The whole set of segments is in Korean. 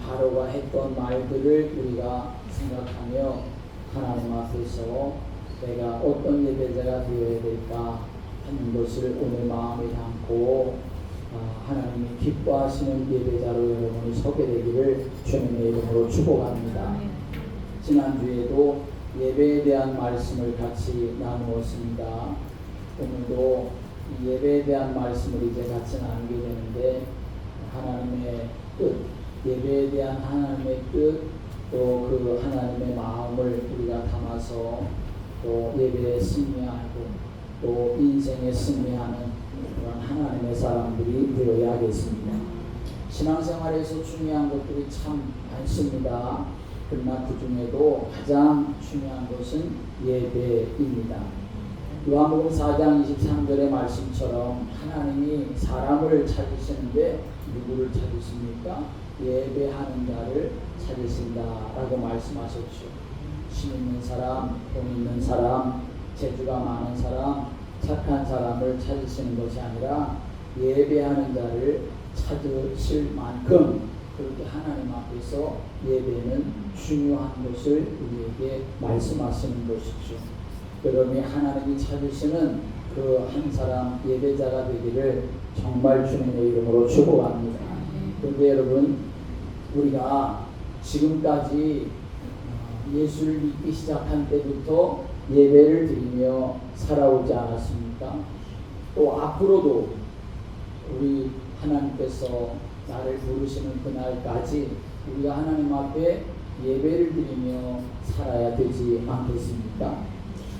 바로가 했던 말들을 우리가 생각하며 하나님 앞에서 내가 어떤 예배자가 되어야 될까 하는 것을 오늘 마음에 담고 하나님이 기뻐하시는 예배자로 여러분이 서게 되기를 주님의 이름으로 축복합니다. 지난주에도 예배에 대한 말씀을 같이 나누었습니다. 오늘도 이 예배에 대한 말씀을 이제 같이 나누게 되는데 하나님의 뜻, 예배에 대한 하나님의 뜻, 또 그 하나님의 마음을 우리가 담아서 또 예배에 승리하고 또 인생에 승리하는 그런 하나님의 사람들이 되어야 하겠습니다. 신앙생활에서 중요한 것들이 참 많습니다. 그러나 그 중에도 가장 중요한 것은 예배입니다. 요한복음 4장 23절의 말씀처럼 하나님이 사람을 찾으시는데 누구를 찾으십니까? 예배하는 자를 찾으신다라고 말씀하셨죠. 신 있는 사람, 돈 있는 사람, 재주가 많은 사람, 착한 사람을 찾으시는 것이 아니라 예배하는 자를 찾으실 만큼 그렇게 하나님 앞에서 예배는 중요한 것을 우리에게 말씀하시는 것이죠. 여러분이 하나님이 찾으시는 그 한 사람 예배자가 되기를 정말 주님의 이름으로 축복합니다. 그런데 여러분, 우리가 지금까지 예수를 믿기 시작한 때부터 예배를 드리며 살아오지 않았습니까? 또 앞으로도 우리 하나님께서 나를 부르시는 그날까지 우리가 하나님 앞에 예배를 드리며 살아야 되지 않겠습니까?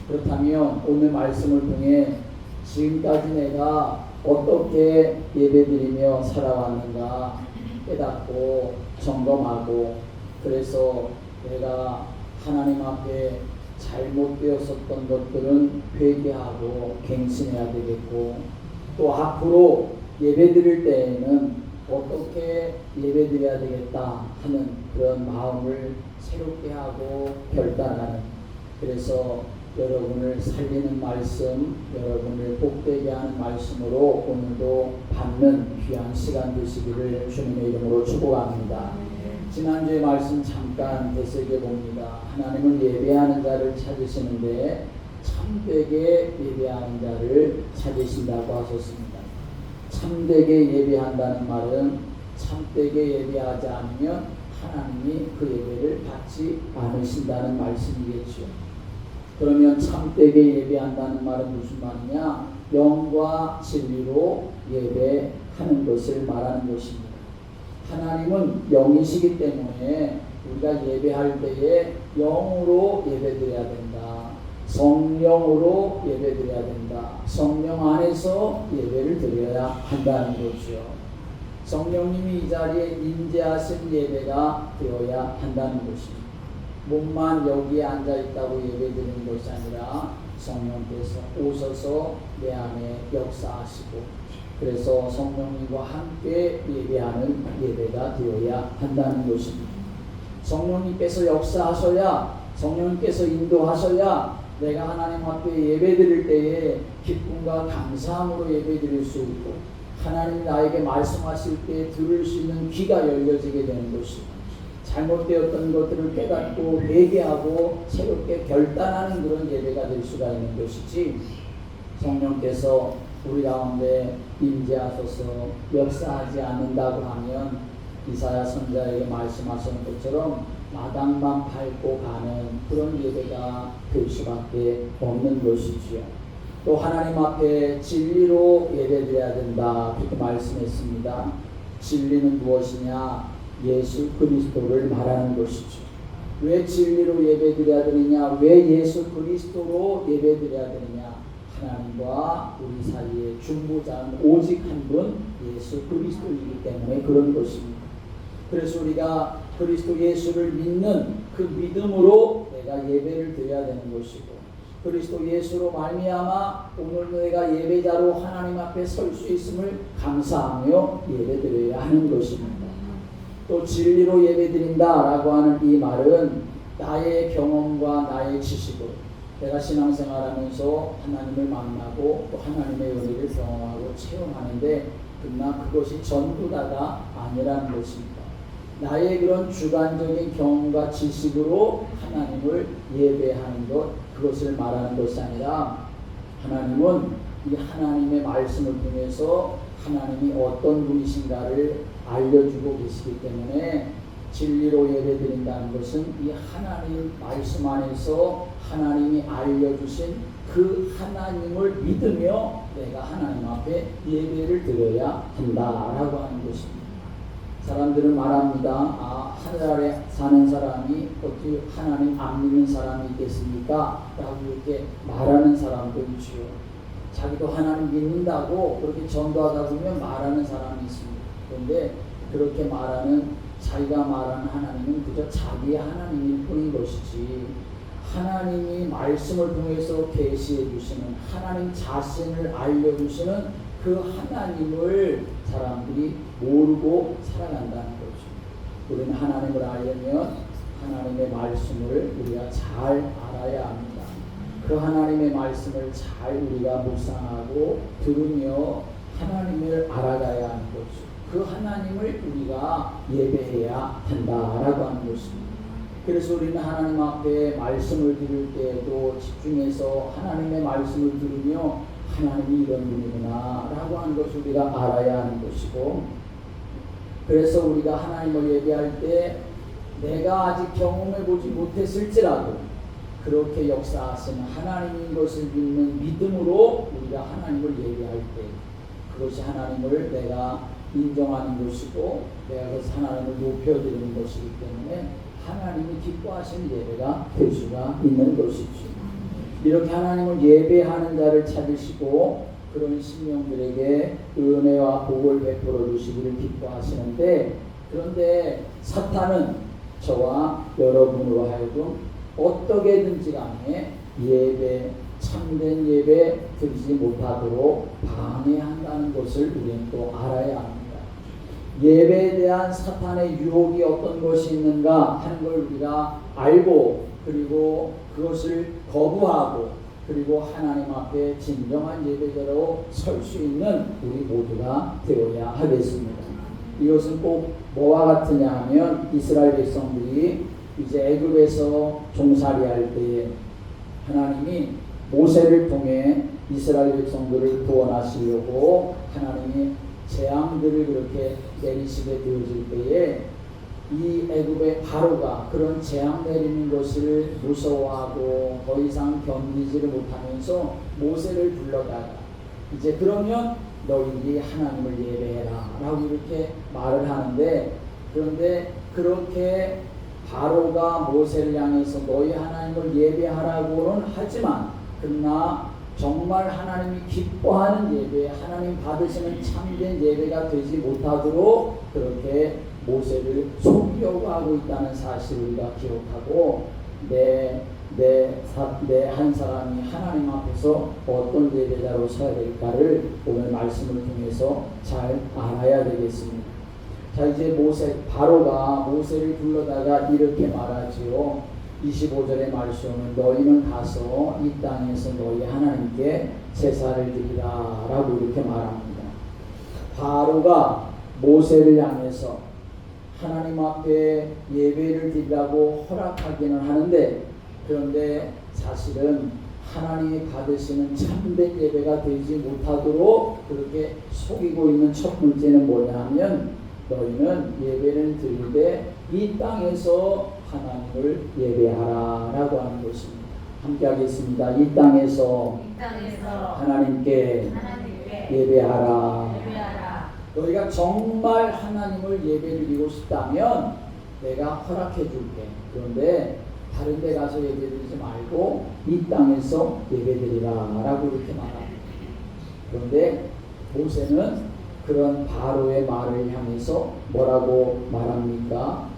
그렇다면 오늘 말씀을 통해 지금까지 내가 어떻게 예배드리며 살아왔는가 깨닫고 점검하고, 그래서 내가 하나님 앞에 잘못되었었던 것들은 회개하고 갱신해야 되겠고, 또 앞으로 예배드릴 때에는 어떻게 예배드려야 되겠다 하는 그런 마음을 새롭게 하고 결단하는, 그래서 여러분을 살리는 말씀, 여러분을 복되게 하는 말씀으로 오늘도 받는 귀한 시간 되시기를 주님의 이름으로 축복합니다. 지난주의 말씀 잠깐 되새겨 봅니다. 하나님은 예배하는 자를 찾으시는데 참되게 예배하는 자를 찾으신다고 하셨습니다. 참되게 예배한다는 말은 참되게 예배하지 않으면 하나님이 그 예배를 받지 않으신다는 말씀이겠죠. 그러면 참되게 예배한다는 말은 무슨 말이냐? 영과 진리로 예배하는 것을 말하는 것입니다. 하나님은 영이시기 때문에 우리가 예배할 때에 영으로 예배드려야 된다. 성령으로 예배드려야 된다. 성령 안에서 예배를 드려야 한다는 거죠. 성령님이 이 자리에 임재하신 예배가 되어야 한다는 것입니다. 몸만 여기에 앉아있다고 예배드리는 것이 아니라 성령께서 오셔서 내 안에 역사하시고, 그래서 성령님과 함께 예배하는 예배가 되어야 한다는 것입니다. 성령님께서 역사하셔야, 성령님께서 인도하셔야 내가 하나님 앞에 예배드릴 때에 기쁨과 감사함으로 예배드릴 수 있고, 하나님이 나에게 말씀하실 때 들을 수 있는 귀가 열려지게 되는 것입니다. 잘못되었던 것들을 깨닫고 회개하고 새롭게 결단하는 그런 예배가 될 수가 있는 것이지, 성령께서 우리 가운데 임재하셔서 역사하지 않는다고 하면 이사야 선지자에게 말씀하신 것처럼 마당만 밟고 가는 그런 예배가 될 수밖에 없는 것이지요. 또 하나님 앞에 진리로 예배드려야 된다 그렇게 말씀했습니다. 진리는 무엇이냐? 예수 그리스도를 말하는 것이죠. 왜 진리로 예배드려야 되느냐? 왜 예수 그리스도로 예배드려야 되느냐? 하나님과 우리 사이의 중보자는 오직 한 분 예수 그리스도이기 때문에 그런 것입니다. 그래서 우리가 그리스도 예수를 믿는 그 믿음으로 내가 예배를 드려야 되는 것이고, 그리스도 예수로 말미암아 오늘 내가 예배자로 하나님 앞에 설 수 있음을 감사하며 예배드려야 하는 것입니다. 또 진리로 예배드린다라고 하는 이 말은 나의 경험과 나의 지식으로 내가 신앙생활하면서 하나님을 만나고 또 하나님의 은혜를 경험하고 체험하는데, 그러나 그것이 전부 다가 아니라는 것입니다. 나의 그런 주관적인 경험과 지식으로 하나님을 예배하는 것, 그것을 말하는 것이 아니라 하나님은 이 하나님의 말씀을 통해서 하나님이 어떤 분이신가를 알려주고 계시기 때문에 진리로 예배드린다는 것은 이 하나님 말씀 안에서 하나님이 알려주신 그 하나님을 믿으며 내가 하나님 앞에 예배를 드려야 한다라고 하는 것입니다. 사람들은 말합니다. 하늘 아래 사는 사람이 어떻게 하나님 안 믿는 사람이 있겠습니까? 라고 이렇게 말하는 사람도 있죠. 자기도 하나님 믿는다고 그렇게 전도하다 보면 말하는 사람이 있습니다. 그런데 그렇게 말하는, 자기가 말하는 하나님은 그저 자기의 하나님일 뿐인 것이지, 하나님이 말씀을 통해서 계시해 주시는, 하나님 자신을 알려주시는 그 하나님을 사람들이 모르고 살아간다는 거죠. 우리는 하나님을 알려면 하나님의 말씀을 우리가 잘 알아야 합니다. 그 하나님의 말씀을 잘 우리가 묵상하고 들으며 하나님을 알아가야 하는 거죠. 그 하나님을 우리가 예배해야 한다라고 하는 것입니다. 그래서 우리는 하나님 앞에 말씀을 드릴 때에도 집중해서 하나님의 말씀을 들으며 하나님이 이런 분이구나 라고 하는 것을 우리가 알아야 하는 것이고, 그래서 우리가 하나님을 예배할 때 내가 아직 경험해 보지 못했을지라도 그렇게 역사하시는 하나님인 것을 믿는 믿음으로 우리가 하나님을 예배할 때 그것이 하나님을 내가 인정하는 것이고 내가 그래서 하나님을 높여드리는 것이기 때문에 하나님이 기뻐하시는 예배가 될 수가 있는 것이죠. 이렇게 하나님을 예배하는 자를 찾으시고 그런 신령들에게 은혜와 복을 베풀어 주시기를 기뻐하시는데, 그런데 사탄은 저와 여러분으로 하여금 어떻게든지 간에 예배, 참된 예배 드리지 못하도록 방해한다는 것을 우리는 또 알아야 합니다. 예배에 대한 사탄의 유혹이 어떤 것이 있는가 하는 걸 우리가 알고, 그리고 그것을 거부하고, 그리고 하나님 앞에 진정한 예배자로 설 수 있는 우리 모두가 되어야 하겠습니다. 이것은 꼭 뭐와 같으냐 하면 이스라엘 백성들이 이제 애굽에서 종살이할 때에 하나님이 모세를 통해 이스라엘 백성들을 구원하시려고 하나님이 재앙들을 그렇게 내리시게 되어질 때에 이 애굽의 바로가 그런 재앙 내리는 것을 무서워하고 더 이상 견디지를 못하면서 모세를 불러다가 이제 그러면 너희들이 하나님을 예배해라 라고 이렇게 말을 하는데, 그런데 그렇게 바로가 모세를 향해서 너희 하나님을 예배하라고는 하지만 그러나 정말 하나님이 기뻐하는 예배, 하나님 받으시는 참된 예배가 되지 못하도록 그렇게 모세를 속이려고 하고 있다는 사실을 우리가 기억하고 내 한 사람이 하나님 앞에서 어떤 예배자로 서야 될까를 오늘 말씀을 통해서 잘 알아야 되겠습니다. 자, 이제 바로가 모세를 불러다가 이렇게 말하지요. 25절의 말씀은 너희는 가서 이 땅에서 너희 하나님께 제사를 드리라 라고 이렇게 말합니다. 바로가 모세를 향해서 하나님 앞에 예배를 드리라고 허락하기는 하는데, 그런데 사실은 하나님이 받으시는 참된 예배가 되지 못하도록 그렇게 속이고 있는 첫 번째는 뭐냐 하면 너희는 예배를 드리되 이 땅에서 하나님을 예배하라 라고 하는 것입니다. 함께 하겠습니다. 이 땅에서 하나님께 예배하라. 너희가 정말 하나님을 예배드리고 싶다면 내가 허락해 줄게. 그런데 다른 데 가서 예배드리지 말고 이 땅에서 예배드리라 라고 이렇게 말합니다. 그런데 모세는 그런 바로의 말을 향해서 뭐라고 말합니까?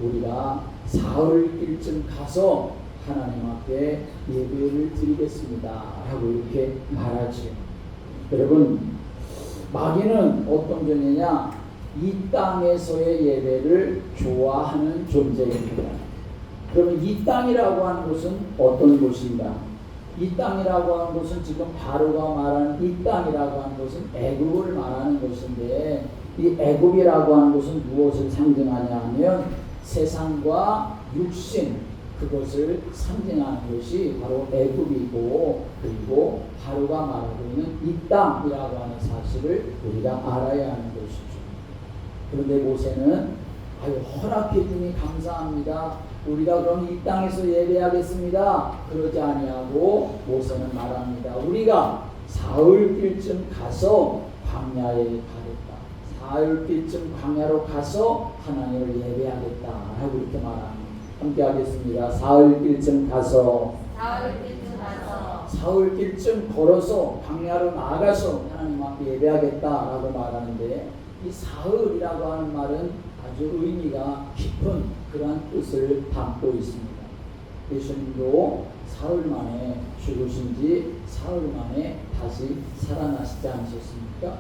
우리가 사흘길쯤 가서 하나님 앞에 예배를 드리겠습니다 라고 이렇게 말하죠. 여러분, 마귀는 어떤 존재냐? 이 땅에서의 예배를 좋아하는 존재입니다. 그러면 이 땅이라고 하는 곳은 어떤 곳인가? 이 땅이라고 하는 곳은 지금 바로가 말하는 이 땅이라고 하는 곳은 애굽을 말하는 곳인데, 이 애굽이라고 하는 것은 무엇을 상징하냐 하면 세상과 육신, 그것을 상징하는 것이 바로 애굽이고, 그리고 바로가 말하고 있는 이 땅이라고 하는 사실을 우리가 알아야 하는 것이죠. 그런데 모세는 허락해 주니 감사합니다. 우리가 그럼 이 땅에서 예배하겠습니다. 그러지 아니하고 모세는 말합니다. 우리가 사흘길쯤 가서 광야에 가겠다. 사흘길쯤 광야로 가서 하나님을 예배하겠다 하고 이렇게 말합니다. 함께 하겠습니다. 사흘길쯤 가서 사흘길쯤 걸어서 광야로 나아가서 하나님 앞에 예배하겠다라고 말하는데, 이 사흘이라고 하는 말은 아주 의미가 깊은 그러한 뜻을 담고 있습니다. 예수님도 사흘 만에 죽으신 지 사흘 만에 다시 살아나시지 않으셨습니까?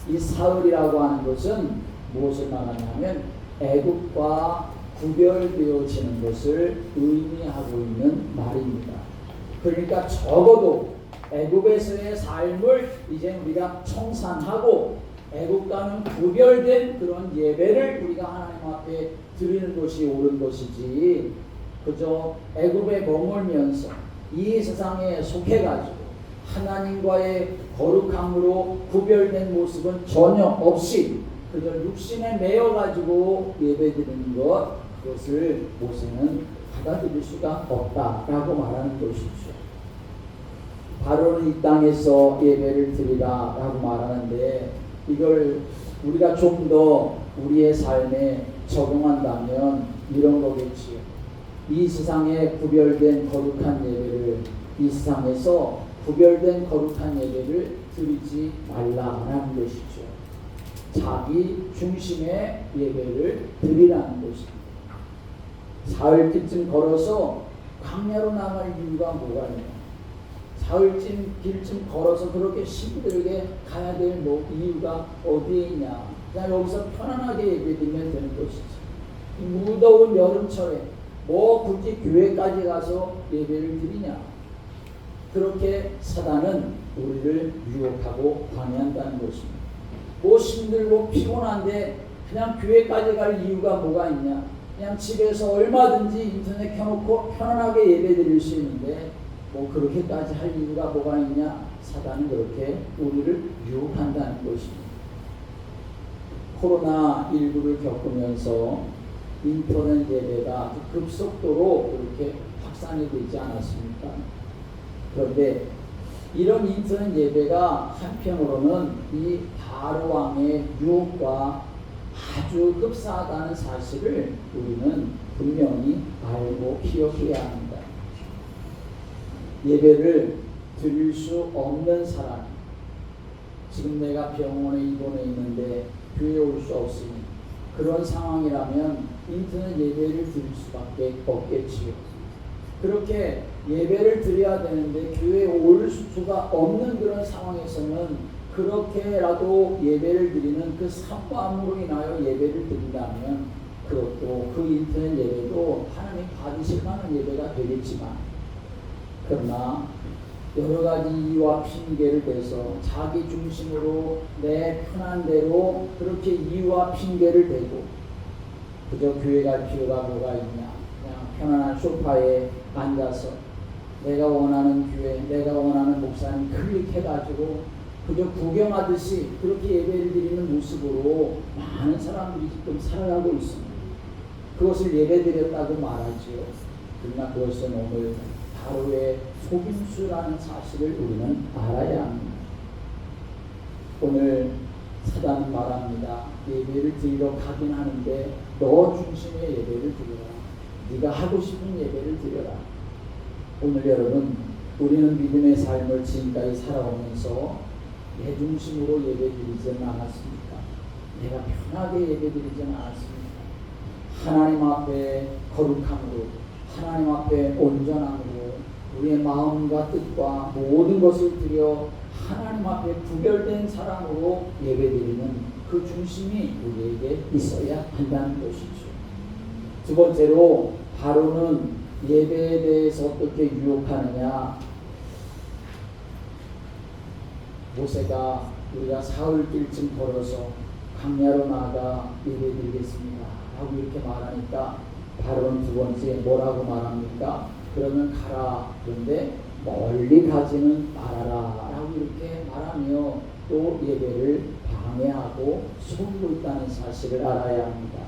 이 사흘이라고 하는 것은 무엇을 말하냐면 애굽과 구별되어지는 것을 의미하고 있는 말입니다. 그러니까 적어도 애굽에서의 삶을 이제 우리가 청산하고 애국과는 구별된 그런 예배를 우리가 하나님 앞에 드리는 것이 옳은 것이지, 그저 애굽에 머물면서 이 세상에 속해가지고 하나님과의 거룩함으로 구별된 모습은 전혀 없이 그저 육신에 매여가지고 예배드리는 것, 그것을 모세는 받아들일 수가 없다라고 말하는 것이죠. 바로는 이 땅에서 예배를 드리라라고 말하는데, 이걸 우리가 좀 더 우리의 삶에 적용한다면 이런 거겠지요. 이 세상에 구별된 거룩한 예배를, 이 세상에서 구별된 거룩한 예배를 드리지 말라라는 것이죠. 자기 중심의 예배를 드리라는 것입니다. 사흘길쯤 걸어서 광야로 나갈 이유가 뭐가 있냐? 사흘쯤 길쯤 걸어서 그렇게 힘들게 가야 될 이유가 어디에 있냐? 그냥 여기서 편안하게 예배드리면 되는 것이지. 이 무더운 여름철에 굳이 교회까지 가서 예배를 드리냐? 그렇게 사단은 우리를 유혹하고 방해한다는 것입니다. 힘들고 피곤한데 그냥 교회까지 갈 이유가 뭐가 있냐? 그냥 집에서 얼마든지 인터넷 켜놓고 편안하게 예배드릴 수 있는데 그렇게까지 할 이유가 뭐가 있냐? 사단은 그렇게 우리를 유혹한다는 것입니다. 코로나19를 겪으면서 인터넷 예배가 급속도로 그렇게 확산이 되지 않았습니까? 그런데 이런 인터넷 예배가 한편으로는 이 바로 왕의 유혹과 아주 흡사하다는 사실을 우리는 분명히 알고 기억해야 합니다. 예배를 드릴 수 없는 사람, 지금 내가 병원에 입원해 있는데 교회에 올 수 없으니 그런 상황이라면 인터넷 예배를 드릴 수밖에 없겠지요. 그렇게 예배를 드려야 되는데 교회에 올 수가 없는 그런 상황에서는 그렇게라도 예배를 드리는 그 사모함으로 인하여 예배를 드린다면 그것도 그 인터넷 예배도 하나님 받으실 만한 예배가 되겠지만, 그러나 여러 가지 이유와 핑계를 대서 자기 중심으로 내 편한 대로 그렇게 이유와 핑계를 대고 그저 교회 갈 필요가 뭐가 있냐, 그냥 편안한 소파에 앉아서 내가 원하는 교회, 내가 원하는 목사님 클릭해가지고 그저 구경하듯이 그렇게 예배를 드리는 모습으로 많은 사람들이 지금 살아가고 있습니다. 그것을 예배드렸다고 말하지요. 그러나 그것은 오늘 바로의 속임수라는 사실을 우리는 알아야 합니다. 오늘 사단은 말합니다. 예배를 드리러 가긴 하는데 너 중심의 예배를 드려라. 네가 하고 싶은 예배를 드려라. 오늘 여러분, 우리는 믿음의 삶을 지금까지 살아오면서 내 중심으로 예배드리지는 않았습니까? 내가 편하게 예배드리지는 않았습니까? 하나님 앞에 거룩함으로, 하나님 앞에 온전함으로 우리의 마음과 뜻과 모든 것을 드려 하나님 앞에 구별된 사랑으로 예배드리는 그 중심이 우리에게 있어야 한다는 것이죠. 두 번째로, 바로는 예배에 대해서 어떻게 유혹하느냐? 모세가 우리가 사흘길쯤 걸어서 광야로 나가 예배드리겠습니다 하고 이렇게 말하니까 바로는 두 번째 뭐라고 말합니까? 그러면 가라. 그런데 멀리 가지는 말아라 라고 이렇게 말하며 또 예배를 방해하고 숨고 있다는 사실을 알아야 합니다.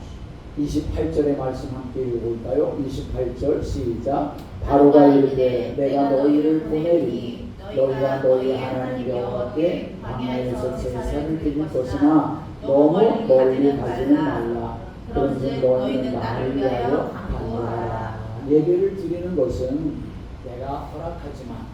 28절의 말씀 함께 읽어볼까요? 28절 시작. 바로가 이르되 내가 너희를 보내리 너희가 너희 하나님 여호와께 광야에서 제사를 드릴 것이나 너무 멀리 가지는 말라. 그런즉 너희는 나를 위하여 간구하라. 예배를 드리는 것은 내가 허락하지만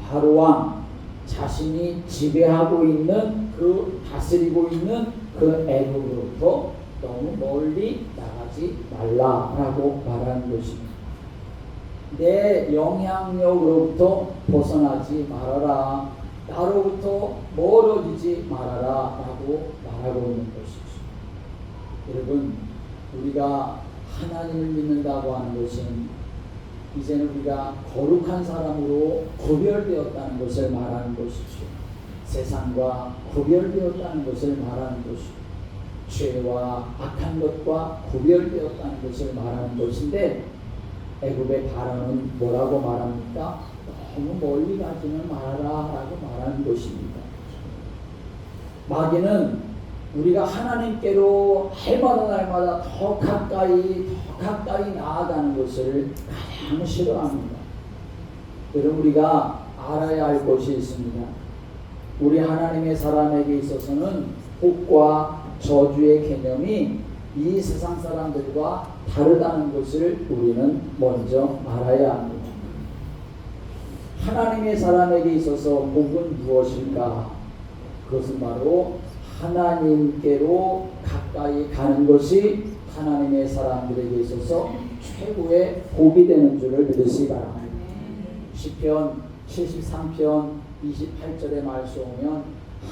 바로 왕 자신이 지배하고 있는 그 다스리고 있는 그 애굽으로부터 너무 멀리 나가지 말라라고 말하는 것입니다. 내 영향력으로부터 벗어나지 말아라. 나로부터 멀어지지 말아라 라고 말하고 있는 것이죠. 여러분, 우리가 하나님을 믿는다고 하는 것은 이제는 우리가 거룩한 사람으로 구별되었다는 것을 말하는 것이죠. 세상과 구별되었다는 것을 말하는 것이죠. 죄와 악한 것과 구별되었다는 것을 말하는 것인데 애굽의 바로는 뭐라고 말합니까? 너무 멀리 가지는 말아라 라고 말하는 것입니다. 마귀는 우리가 하나님께로 날마다 더 가까이 나아가는 것을 가장 싫어합니다. 여러분, 우리가 알아야 할 것이 있습니다. 우리 하나님의 사람에게 있어서는 복과 저주의 개념이 이 세상 사람들과 다르다는 것을 우리는 먼저 알아야 합니다. 하나님의 사람에게 있어서 복은 무엇일까? 그것은 바로 하나님께로 가까이 가는 것이 하나님의 사람들에게 있어서 최고의 복이 되는 줄을 믿으시기 바랍니다. 시편 73편 28절의 말씀 오면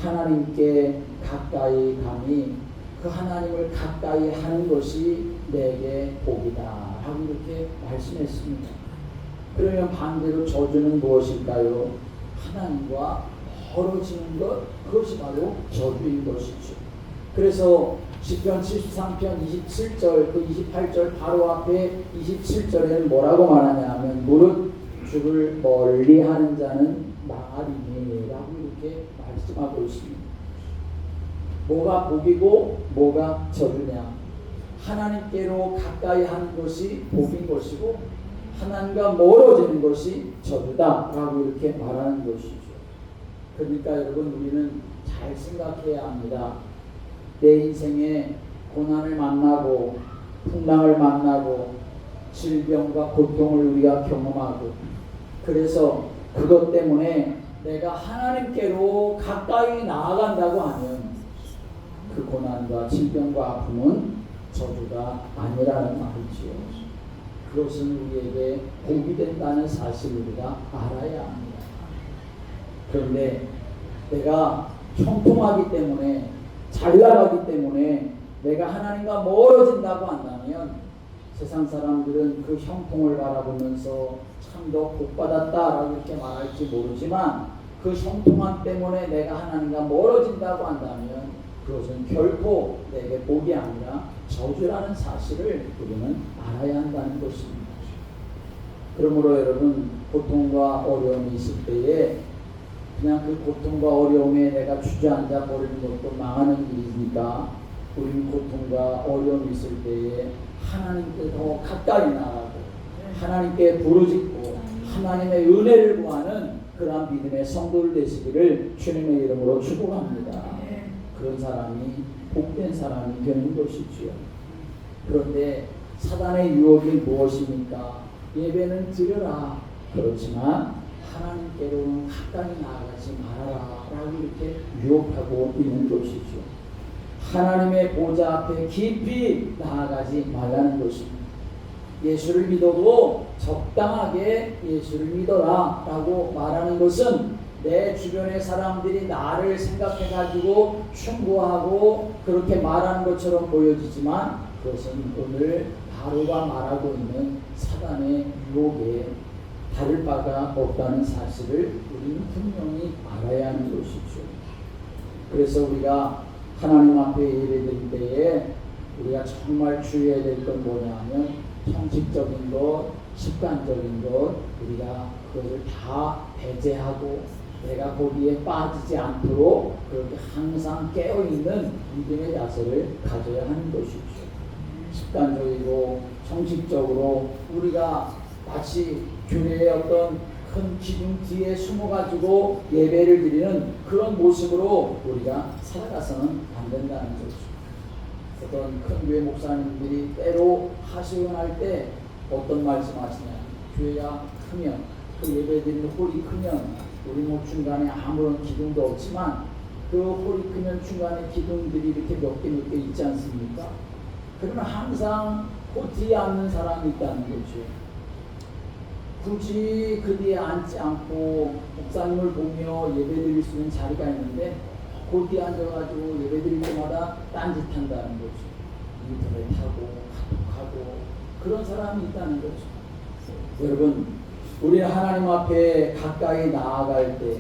하나님께 가까이 가니 그 하나님을 가까이 하는 것이 내게 복이다 하고 이렇게 말씀했습니다. 그러면 반대로 저주는 무엇일까요? 하나님과 멀어지는 것, 그것이 바로 저주인 것이죠. 그래서 시편 73편 27절 그 28절 바로 앞에 27절에는 뭐라고 말하냐 하면 무릇 주를 멀리하는 자는 망하리니 라고 이렇게 말씀하고 있습니다. 뭐가 복이고 뭐가 저주냐? 하나님께로 가까이 하는 것이 복인 것이고 하나님과 멀어지는 것이 저주다 라고 이렇게 말하는 것이죠. 그러니까 여러분, 우리는 잘 생각해야 합니다. 내 인생에 고난을 만나고 풍랑을 만나고 질병과 고통을 우리가 경험하고 그래서 그것 때문에 내가 하나님께로 가까이 나아간다고 하면 그 고난과 질병과 아픔은 저주가 아니라는 말이지요. 그것은 우리에게 복이 된다는 사실을 우리가 알아야 합니다. 그런데 내가 형통하기 때문에 잘 나가기 때문에 내가 하나님과 멀어진다고 한다면 세상 사람들은 그 형통을 바라보면서 참 너 복받았다라고 이렇게 말할지 모르지만 그 형통함 때문에 내가 하나님과 멀어진다고 한다면 그것은 결코 내게 복이 아니라 저주라는 사실을 우리는 알아야 한다는 것입니다. 그러므로 여러분, 고통과 어려움이 있을 때에 그냥 그 고통과 어려움에 내가 주저앉아 버리는 것도 망하는 일이니까 우리는 고통과 어려움이 있을 때에 하나님께 더 가까이 나가고 하나님께 부르짖고 하나님의 은혜를 구하는 그러한 믿음의 성도를 되시기를 주님의 이름으로 축복합니다. 그런 사람이 복된 사람이 되는 것이지요. 그런데 사단의 유혹이 무엇입니까? 예배는 드려라. 그렇지만 하나님께로는 가까이 나아가지 말아라 라고 이렇게 유혹하고 있는 것이죠. 하나님의 보좌 앞에 깊이 나아가지 말라는 것입니다. 예수를 믿어도 적당하게 예수를 믿어라 라고 말하는 것은 내 주변의 사람들이 나를 생각해 가지고 충고하고 그렇게 말하는 것처럼 보여지지만 그것은 오늘 바로가 말하고 있는 사단의 유혹에 다를 바가 없다는 사실을 우리는 분명히 알아야 하는 것이죠. 그래서 우리가 하나님 앞에 예배드릴 때에 우리가 정말 주의해야 될 건 뭐냐면 형식적인 것, 습관적인 것 우리가 그것을 다 배제하고 내가 거기에 빠지지 않도록 그렇게 항상 깨어있는 믿음의 자세를 가져야 하는 것이죠. 습관적이고 형식적으로 우리가 마치 교회의 어떤 큰 기둥 뒤에 숨어가지고 예배를 드리는 그런 모습으로 우리가 살아가서는 안 된다는 거죠. 어떤 큰 교회 목사님들이 때로 하소연할 때 어떤 말씀하시냐, 교회가 크면 그 예배 드리는 홀이 크면 우리 뭐 중간에 아무런 기둥도 없지만 그 홀이 크면 중간에 기둥들이 이렇게 몇 개 있지 않습니까? 그러면 항상 그 뒤에 앉는 사람이 있다는 거죠. 굳이 그 뒤에 앉지 않고 목사님을 보며 예배드릴 수 있는 자리가 있는데 그 뒤에 앉아가지고 예배드릴 때마다 딴짓한다는 거죠. 인터넷하고 카톡하고 그런 사람이 있다는 거죠. 여러분, 우리는 하나님 앞에 가까이 나아갈 때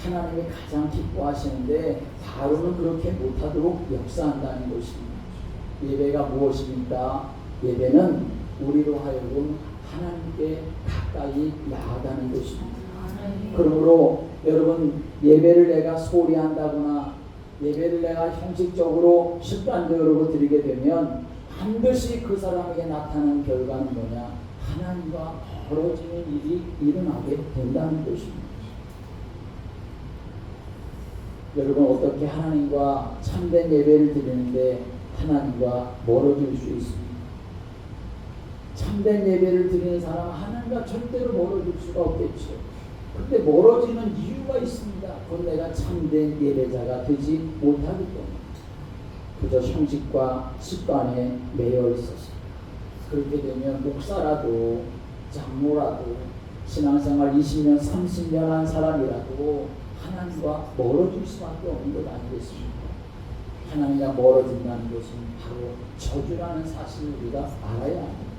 하나님이 가장 기뻐하시는데 바로는 그렇게 못하도록 역사한다는 것입니다. 예배가 무엇입니까? 예배는 우리로 하여금 하나님께 가까이 나아가는 것입니다. 그러므로 여러분, 예배를 내가 소홀히 한다거나 예배를 내가 형식적으로 습관적으로 드리게 되면 반드시 그 사람에게 나타나는 결과는 뭐냐? 하나님과 멀어지는 일이 일어나게 된다는 것입니다. 여러분, 어떻게 하나님과 참된 예배를 드리는데 하나님과 멀어질 수 있습니까? 참된 예배를 드리는 사람은 하나님과 절대로 멀어질 수가 없겠죠. 그런데 멀어지는 이유가 있습니다. 그건 내가 참된 예배자가 되지 못하기 때문에 그저 형식과 습관에 매여 있어서. 그렇게 되면 목사라도 장로라도 신앙생활 20년 30년 한 사람이라도 하나님과 멀어질 수밖에 없는 것 아니겠습니까? 하나님과 멀어진다는 것은 바로 저주라는 사실을 우리가 알아야 합니다.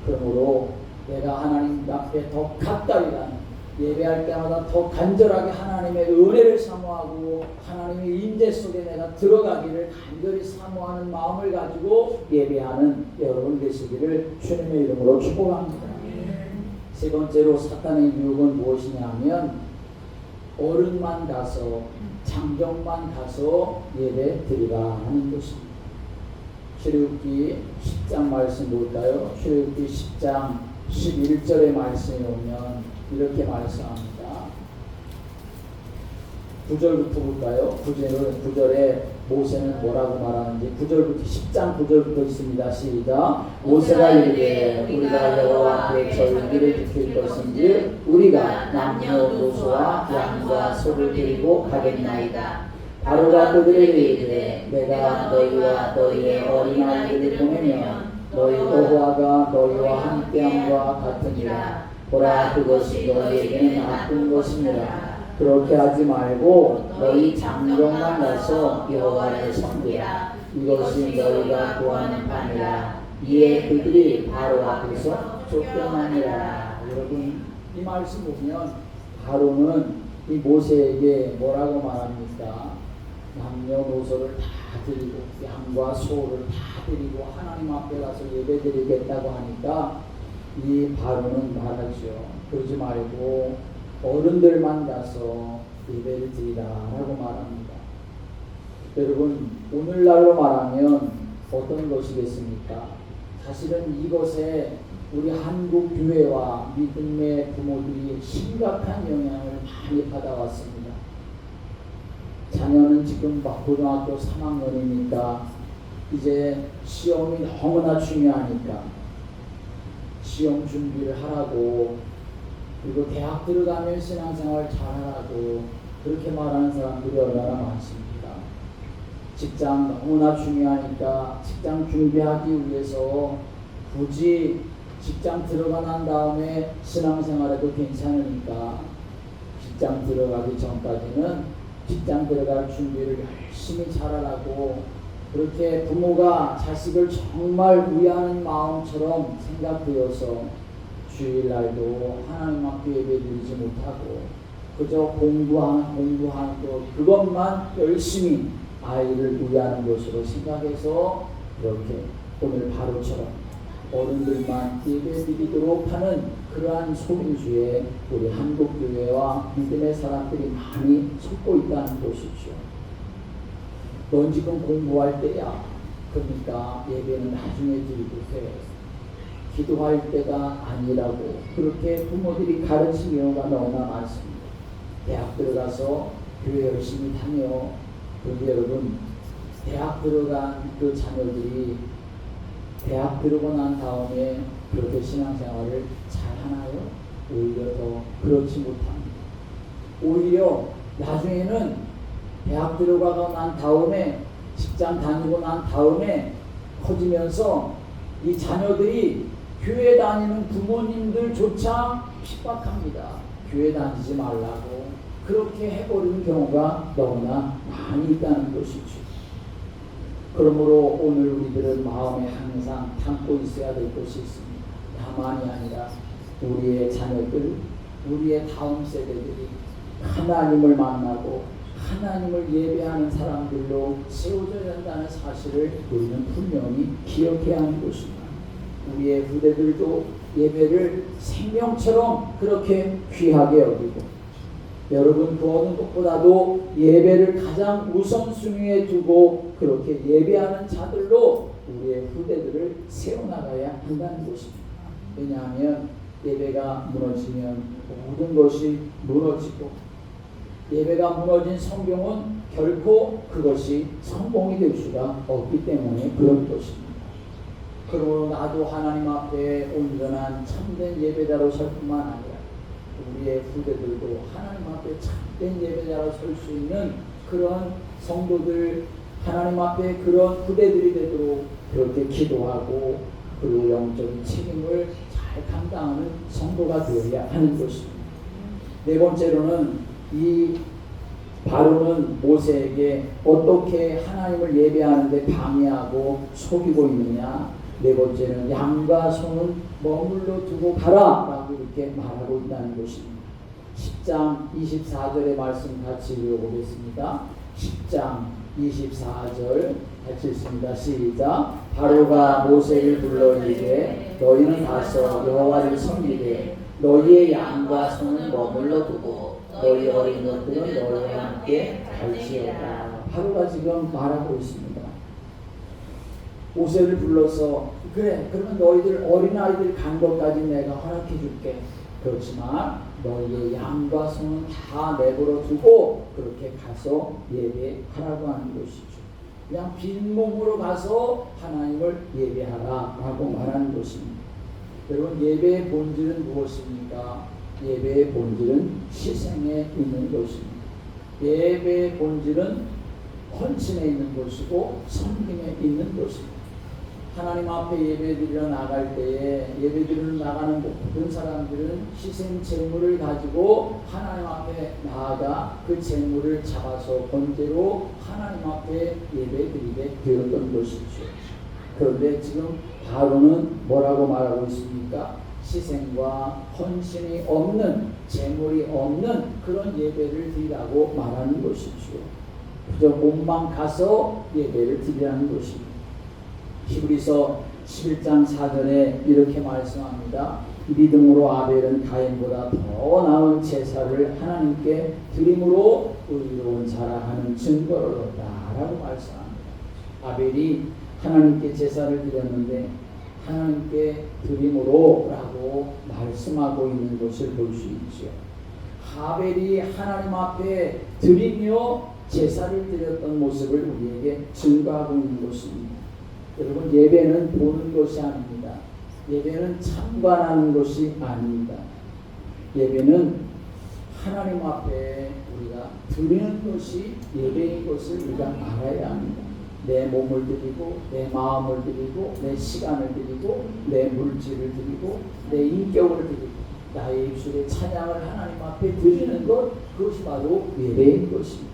그러므로 내가 하나님 앞에 더 가까이 가는, 예배할 때마다 더 간절하게 하나님의 은혜를 사모하고 하나님의 임재 속에 내가 들어가기를 간절히 사모하는 마음을 가지고 예배하는 여러분 되시기를 주님의 이름으로 축복합니다. 세 번째로 사탄의 유혹은 무엇이냐 하면 어른만 가서 장정만 가서 예배 드리라 하는 것입니다. 출애굽기 10장 말씀 볼까요? 출애굽기 10장 11절의 말씀에 오면 이렇게 말씀합니다. 9절부터 볼까요? 9절에 모세는 뭐라고 말하는지 9절부터 10장 9절부터 있습니다. 시작. 모세가 이르되 우리가 여호와 앞에 절기를 지킬 것인지 우리가 남녀노소와 양과 소를 데리고 가겠나이다. 바로가 그들에게 이르되 내가 너희와 너희의 어린아이들을 보내면 너희 여호와가 너희와 함께함과 같으니라. 보라, 그것이 너희에게는 나쁜 것이니라. 그렇게 하지 말고 너희 장정만 가서 여호와를 섬기라. 이것이 너희가 구하는 바니라. 이에 그들이 바로 앞에서 쫓겨나니라. 여러분, 이 말씀 보면 바로는 이 모세에게 뭐라고 말합니까? 남녀노소를 다 드리고 양과 소를 다 드리고 하나님 앞에 가서 예배드리겠다고 하니까 이 바로는 말하죠. 그러지 말고 어른들만 가서 예배를 드리라라고 말합니다. 여러분, 오늘날로 말하면 어떤 것이겠습니까? 사실은 이것에 우리 한국 교회와 믿음의 부모들이 심각한 영향을 많이 받아왔습니다. 자녀는 지금 막 고등학교 3학년이니까 이제 시험이 너무나 중요하니까 시험 준비를 하라고, 그리고 대학 들어가면 신앙생활 잘하라고 그렇게 말하는 사람들이 얼마나 많습니다. 직장 너무나 중요하니까 직장 준비하기 위해서 굳이 직장 들어가 난 다음에 신앙생활해도 괜찮으니까 직장 들어가기 전까지는 직장 들어갈 준비를 열심히 잘하라고, 그렇게 부모가 자식을 정말 위하는 마음처럼 생각되어서 주일날도 하나님 앞에 예배드리지 못하고 그저 공부하는 것 그것만 열심히 아이를 위하는 것으로 생각해서 이렇게 오늘 바로처럼 어른들만 예배드리도록 하는 그러한 소민주에 우리 한국교회와 믿음의 사람들이 많이 속고 있다는 것이죠. 넌 지금 공부할 때야. 그러니까 예배는 나중에 드리고 해. 기도할 때가 아니라고 그렇게 부모들이 가르친 경우가 너무나 많습니다. 대학 들어가서 교회 열심히 다녀. 그런데 여러분, 대학 들어간 그 자녀들이 대학 들어고 난 다음에 그렇게 신앙생활을 잘 하나요? 오히려 더 그렇지 못합니다. 오히려 나중에는 대학 들어가고 난 다음에 직장 다니고 난 다음에 커지면서 이 자녀들이 교회 다니는 부모님들조차 핍박합니다. 교회 다니지 말라고 그렇게 해버리는 경우가 너무나 많이 있다는 것이죠. 그러므로 오늘 우리들은 마음에 항상 담고 있어야 될 것이 있습니다. 다만이 아니라 우리의 자녀들, 우리의 다음 세대들이 하나님을 만나고 하나님을 예배하는 사람들로 세워져야 한다는 사실을 우리는 분명히 기억해야 하는 것입니다. 우리의 후대들도 예배를 생명처럼 그렇게 귀하게 여기고 여러분 그 어느 것보다도 예배를 가장 우선순위에 두고 그렇게 예배하는 자들로 우리의 후대들을 세워나가야 한다는 것입니다. 왜냐하면 예배가 무너지면 모든 것이 무너지고 예배가 무너진 성경은 결코 그것이 성공이 될 수가 없기 때문에 그런 것입니다. 그러므로 나도 하나님 앞에 온전한 참된 예배자로 설 뿐만 아니라 우리의 후대들도 하나님 앞에 참된 예배자로 설 수 있는 그런 성도들, 하나님 앞에 그런 후대들이 되도록 그렇게 기도하고 그리고 영적인 책임을 잘 감당하는 성도가 되어야 하는 것입니다. 네 번째로는 이 바로는 모세에게 어떻게 하나님을 예배하는데 방해하고 속이고 있느냐. 네 번째는 양과 소는 머물러 두고 가라 라고 이렇게 말하고 있다는 것입니다. 10장 24절의 말씀 같이 읽어보겠습니다. 10장 24절 같이 읽습니다. 시작. 바로가 모세를 불러 이르되 너희는 가서 여호와를 섬기되 너희의 양과 소는 머물러 두고 너희 어린 것들은 너희와 함께 갈지어다. 바로가 지금 말하고 있습니다. 모세를 불러서 그래 그러면 너희들 어린아이들 간 것까지 내가 허락해 줄게. 그렇지만 너희의 양과 소는 다 내버려 두고 그렇게 가서 예배하라고 하는 것이죠. 그냥 빈몸으로 가서 하나님을 예배하라 라고 말하는 것입니다. 여러분 예배의 본질은 무엇입니까? 예배의 본질은 희생에 있는 것입니다. 예배의 본질은 헌신에 있는 것이고 섬김에 있는 것입니다. 하나님 앞에 예배드리러 나갈 때에 예배드리러 나가는 모든 사람들은 희생 제물을 가지고 하나님 앞에 나아가 그 제물을 잡아서 번제로 하나님 앞에 예배드리게 되었던 것이죠. 그런데 지금 바로는 뭐라고 말하고 있습니까? 희생과 헌신이 없는 제물이 없는 그런 예배를 드리라고 말하는 것이죠. 그저 몸만 가서 예배를 드리라는 것입니다. 히브리서 11장 4절에 이렇게 말씀합니다. 믿음으로 아벨은 가인보다 더 나은 제사를 하나님께 드림으로 의로운 자라 하는 증거를 얻었다라고 말씀합니다. 아벨이 하나님께 제사를 드렸는데 하나님께 드림으로 라고 말씀하고 있는 것을 볼 수 있죠. 하벨이 하나님 앞에 드리며 제사를 드렸던 모습을 우리에게 증거하고 있는 것입니다. 여러분 예배는 보는 것이 아닙니다. 예배는 참관하는 것이 아닙니다. 예배는 하나님 앞에 우리가 드리는 것이 예배인 것을 우리가 알아야 합니다. 내 몸을 드리고 내 마음을 드리고 내 시간을 드리고 내 물질을 드리고 내 인격을 드리고 나의 입술의 찬양을 하나님 앞에 드리는 것, 그것이 바로 예배인 것입니다.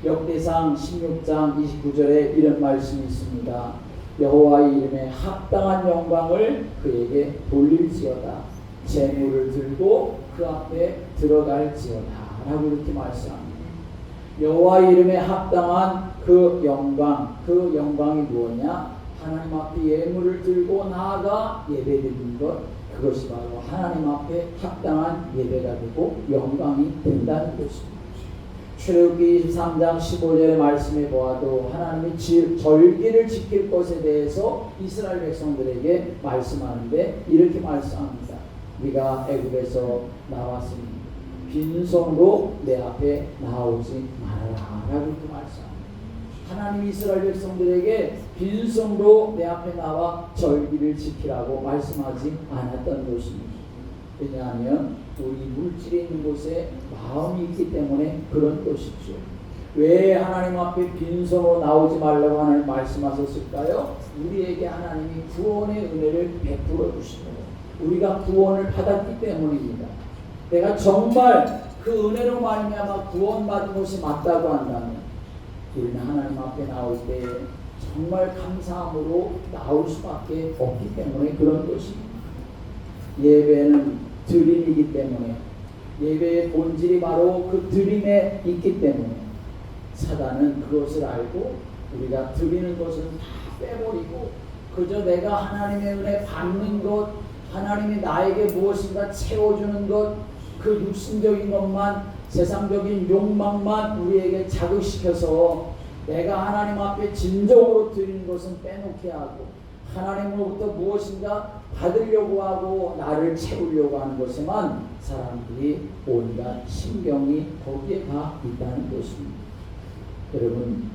역대상 16장 29절에 이런 말씀이 있습니다. 여호와의 이름에 합당한 영광을 그에게 돌릴지어다. 제물을 들고 그 앞에 들어갈지어다. 라고 이렇게 말씀합니다. 여호와 이름에 합당한 그 영광이 무엇이냐? 하나님 앞에 예물을 들고 나아가 예배드리는 것, 그것이 바로 하나님 앞에 합당한 예배가 되고 영광이 된다는 것입니다. 출애굽기 23장 15절의 말씀에 보아도 하나님이 절기를 지킬 것에 대해서 이스라엘 백성들에게 말씀하는데 이렇게 말씀합니다. 네가 애굽에서 나왔으니 빈손으로 내 앞에 나오지 말아라 라고 이렇게 말씀합니다. 하나님이 이스라엘 백성들에게 빈손으로 내 앞에 나와 절기를 지키라고 말씀하지 않았던 것입니다. 왜냐하면 우리 물질이 있는 곳에 마음이 있기 때문에 그런 것이죠. 왜 하나님 앞에 빈손으로 나오지 말라고 하나님 말씀하셨을까요? 우리에게 하나님이 구원의 은혜를 베풀어 주시고 우리가 구원을 받았기 때문입니다. 내가 정말 그 은혜로 말미암아 구원받은 것이 맞다고 한다면 우리는 하나님 앞에 나올 때 정말 감사함으로 나올 수밖에 없기 때문에 그런 것입니다. 예배는 드림이기 때문에 예배의 본질이 바로 그 드림에 있기 때문에 사단은 그것을 알고 우리가 드리는 것은 다 빼버리고 그저 내가 하나님의 은혜 받는 것, 하나님이 나에게 무엇인가 채워주는 것, 그 육신적인 것만, 세상적인 욕망만 우리에게 자극시켜서 내가 하나님 앞에 진정으로 드리는 것은 빼놓게 하고 하나님으로부터 무엇인가 받으려고 하고 나를 채우려고 하는 것에만 사람들이 온갖 신경이 거기에 가 있다는 것입니다. 여러분,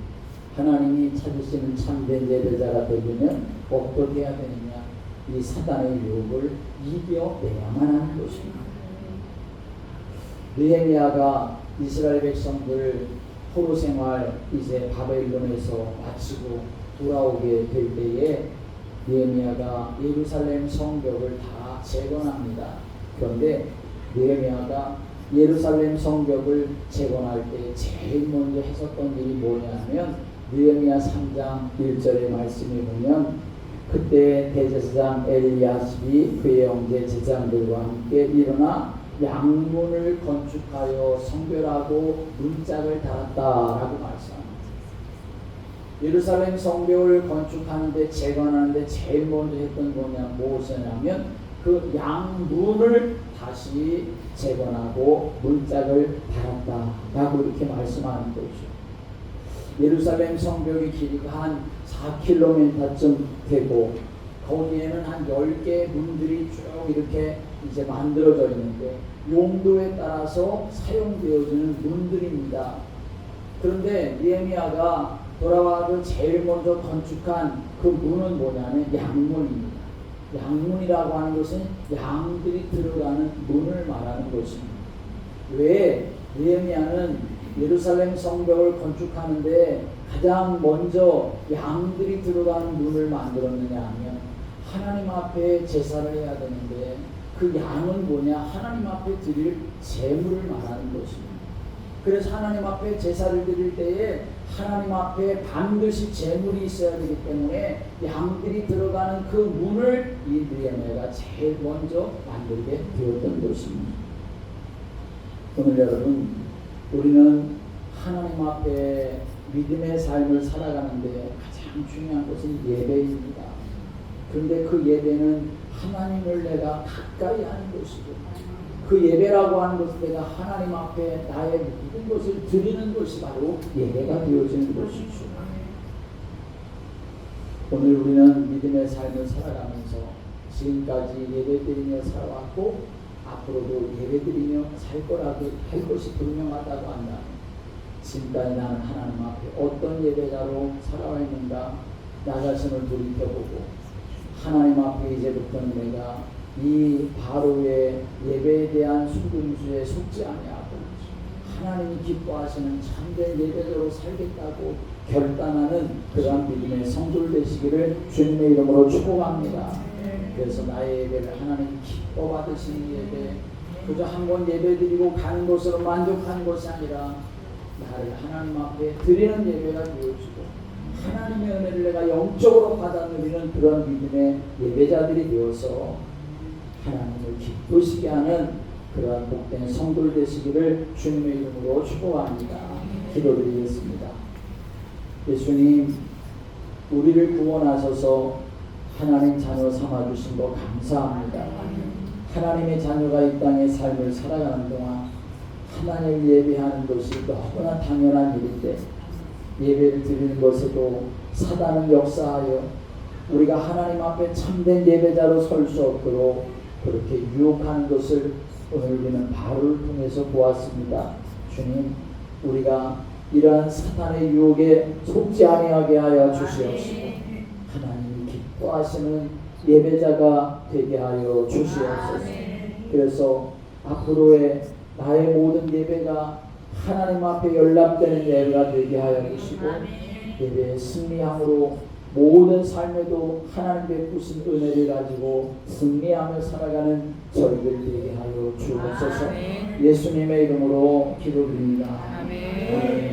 하나님이 찾으시는 참된 예배자가 되려면 어떻게 해야 되느냐? 이 사단의 유혹을 이겨내야만 하는 것입니다. 느헤미야가 이스라엘 백성들 포로 생활 이제 바벨론에서 마치고 돌아오게 될 때에 느헤미야가 예루살렘 성벽을 다 재건합니다. 그런데 느헤미야가 예루살렘 성벽을 재건할 때 제일 먼저 했었던 일이 뭐냐면 느헤미야 3장 1절의 말씀에 보면 그때 대제사장 엘리야십이 그의 형제 제사장들과 함께 일어나 양문을 건축하여 성별하고 문짝을 달았다라고 말씀합니다. 예루살렘 성벽을 건축하는데 재건하는데 제일 먼저 했던 무엇이냐면 그 양문을 다시 재건하고 문짝을 달았다라고 이렇게 말씀하는 거죠. 예루살렘 성벽의 길이가 한 4km쯤 되고 거기에는 한 10개의 문들이 쭉 이렇게 이제 만들어져 있는데 용도에 따라서 사용되어지는 문들입니다. 그런데 느헤미야가 돌아와서 제일 먼저 건축한 그 문은 뭐냐면 양문입니다. 양문이라고 하는 것은 양들이 들어가는 문을 말하는 것입니다. 왜 느헤미야는 예루살렘 성벽을 건축하는데 가장 먼저 양들이 들어가는 문을 만들었느냐 하면 하나님 앞에 제사를 해야 되는데 그 양은 뭐냐? 하나님 앞에 드릴 제물을 말하는 것입니다. 그래서 하나님 앞에 제사를 드릴 때에 하나님 앞에 반드시 제물이 있어야 되기 때문에 양들이 들어가는 그 문을 이 느헤미야가 제일 먼저 만들게 되었던 것입니다. 오늘 여러분, 우리는 하나님 앞에 믿음의 삶을 살아가는데 가장 중요한 것은 예배입니다. 그런데 그 예배는 하나님을 내가 가까이 하는 것이고 그 예배라고 하는 것은 내가 하나님 앞에 나의 모든 것을 드리는 것이 바로 예배가 되어지는 것이죠. 오늘 우리는 믿음의 삶을 살아가면서 지금까지 예배드리며 살아왔고 앞으로도 예배드리며 살 거라고 할 것이 분명하다고 한다. 지금까지 나는 하나님 앞에 어떤 예배자로 살아왔는가 나 자신을 돌이켜보고 하나님 앞에 이제부터는 내가 이 바로의 예배에 대한 순금수에 속지 아니하고 하나님이 기뻐하시는 참된 예배자로 살겠다고 결단하는 그러한 믿음의 성도들 되시기를 주님의 이름으로 축복합니다. 그래서 나의 예배를 하나님 기뻐 받으시는 예배, 그저 한 번 예배 드리고 가는 것으로 만족하는 것이 아니라 나를 하나님 앞에 드리는 예배가 되어지고 하나님의 은혜를 내가 영적으로 받아 누리는 그런 믿음의 예배자들이 되어서 하나님을 기쁘시게 하는 그러한 복된 성도들 되시기를 주님의 이름으로 축복합니다. 기도드리겠습니다. 예수님, 우리를 구원하셔서 하나님 자녀 삼아주신 거 감사합니다. 하나님의 자녀가 이 땅의 삶을 살아가는 동안 하나님을 예배하는 것이 너무나 당연한 일인데 예배를 드리는 것에도 사단은 역사하여 우리가 하나님 앞에 참된 예배자로 설 수 없도록 그렇게 유혹하는 것을 오늘 우리는 바울을 통해서 보았습니다. 주님, 우리가 이러한 사탄의 유혹에 속지 아니하게 하여 주시옵시고 하나님이 기뻐하시는 예배자가 되게 하여 주시옵소서. 그래서 앞으로의 나의 모든 예배가 하나님 앞에 연락되는 예배가 되게 하여 주시고 예배의 승리함으로 모든 삶에도 하나님 베푸신 은혜를 가지고 승리하며 살아가는 저희들 되게 하여 주옵소서. 예수님의 이름으로 기도드립니다. 아멘.